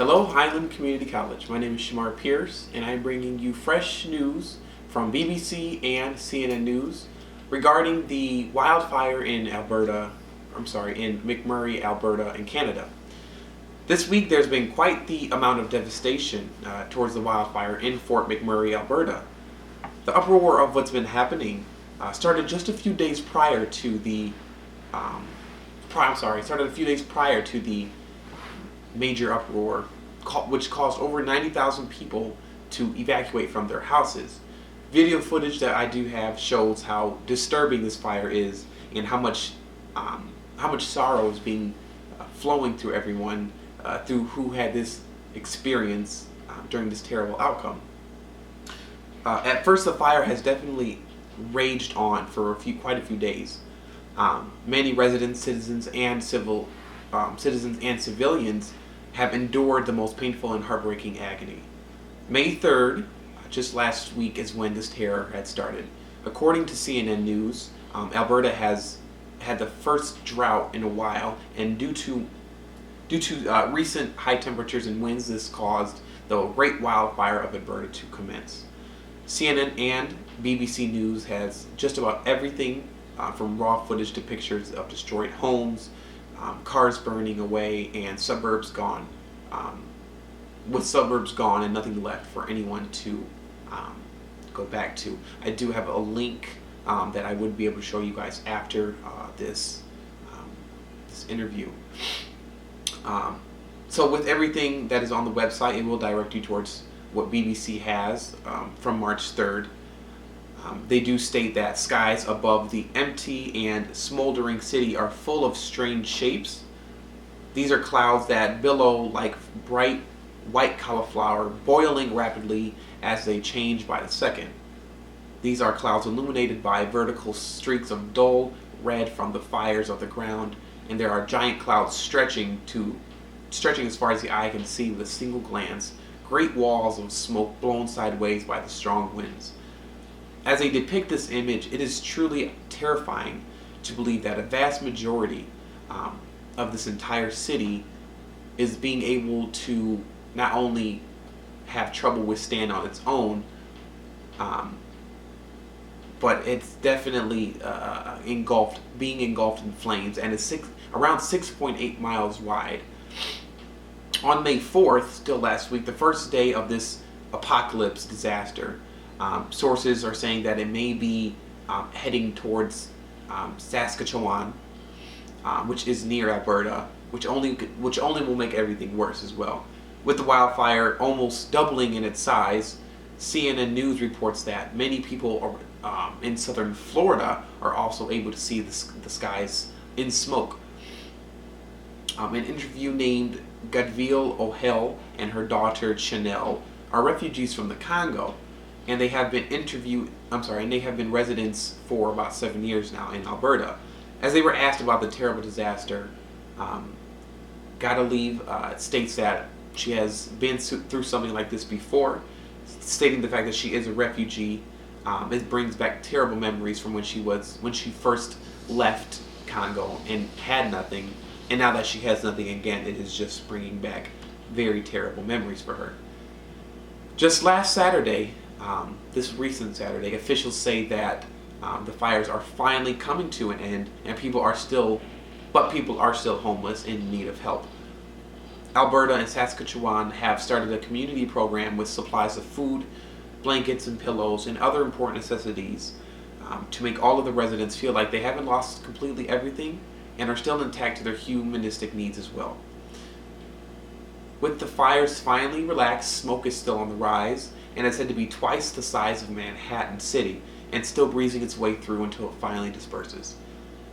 Hello, Highland Community College. My name is Shamar Pierce, and I'm bringing you fresh news from BBC and CNN News regarding the wildfire in in McMurray, Alberta, in Canada. This week, there's been quite the amount of devastation towards the wildfire in Fort McMurray, Alberta. The uproar of what's been happening started just a few days prior to the. Started a few days prior to the major uproar, which caused over 90,000 people to evacuate from their houses. Video footage that I do have shows how disturbing this fire is and how much sorrow is being flowing through everyone through who had this experience during this terrible outcome. At first, the fire has definitely raged on for quite a few days. Many residents, citizens, and civilians have endured the most painful and heartbreaking agony. May 3rd, just last week, is when this terror had started. According to CNN News, Alberta has had the first drought in a while, and due to recent high temperatures and winds, this caused the Great Wildfire of Alberta to commence. CNN and BBC News has just about everything from raw footage to pictures of destroyed homes, cars burning away, and suburbs gone, with suburbs gone and nothing left for anyone to go back to. I do have a link that I would be able to show you guys after this interview. So with everything that is on the website, it will direct you towards what BBC has from March 3rd. They do state that skies above the empty and smoldering city are full of strange shapes. These are clouds that billow like bright white cauliflower, boiling rapidly as they change by the second. These are clouds illuminated by vertical streaks of dull red from the fires of the ground, and there are giant clouds stretching as far as the eye can see with a single glance, great walls of smoke blown sideways by the strong winds. As they depict this image, it is truly terrifying to believe that a vast majority of this entire city is being able to not only have trouble withstand on its own, but it's definitely being engulfed in flames, and it's around 6.8 miles wide. On May 4th, still last week, the first day of this apocalypse disaster, sources are saying that it may be heading towards Saskatchewan, which is near Alberta, which only will make everything worse as well. With the wildfire almost doubling in its size, CNN News reports that many people in southern Florida are also able to see the skies in smoke. An interview named Gadville O'Hell and her daughter Chanel are refugees from the Congo, and they have been residents for about 7 years now in Alberta. As they were asked about the terrible disaster, Gadville states that she has been through something like this before, stating the fact that she is a refugee. It brings back terrible memories from when she first left Congo and had nothing, and now that she has nothing again, it is just bringing back very terrible memories for her. Just last Saturday, this recent Saturday, officials say that the fires are finally coming to an end, and people are still homeless in need of help. Alberta and Saskatchewan have started a community program with supplies of food, blankets and pillows, and other important necessities to make all of the residents feel like they haven't lost completely everything and are still intact to their humanistic needs as well. With the fires finally relaxed, smoke is still on the rise, and it's said to be twice the size of Manhattan City, and still breezing its way through until it finally disperses.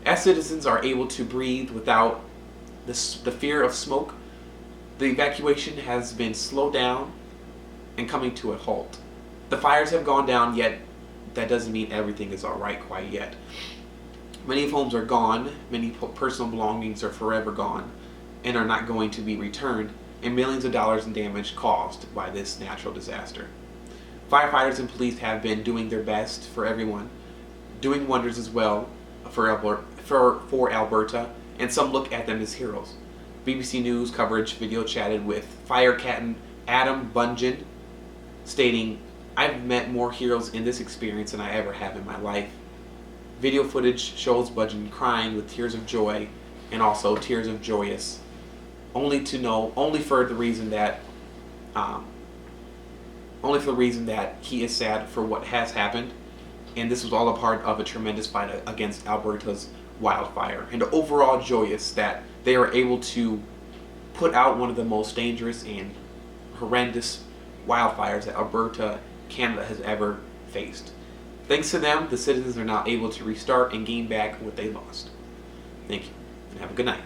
As citizens are able to breathe without the fear of smoke, the evacuation has been slowed down and coming to a halt. The fires have gone down, yet that doesn't mean everything is alright quite yet. Many homes are gone, many personal belongings are forever gone and are not going to be returned, and millions of dollars in damage caused by this natural disaster. Firefighters and police have been doing their best for everyone, doing wonders as well for Alberta, and some look at them as heroes. BBC News coverage video chatted with fire captain Adam Bungen, stating, "I've met more heroes in this experience than I ever have in my life." Video footage shows Bungen crying with tears of joy and also tears of joyous, only for the reason that he is sad for what has happened, and this was all a part of a tremendous fight against Alberta's wildfire, and overall joyous that they are able to put out one of the most dangerous and horrendous wildfires that Alberta, Canada has ever faced. Thanks to them, the citizens are now able to restart and gain back what they lost. Thank you, and have a good night.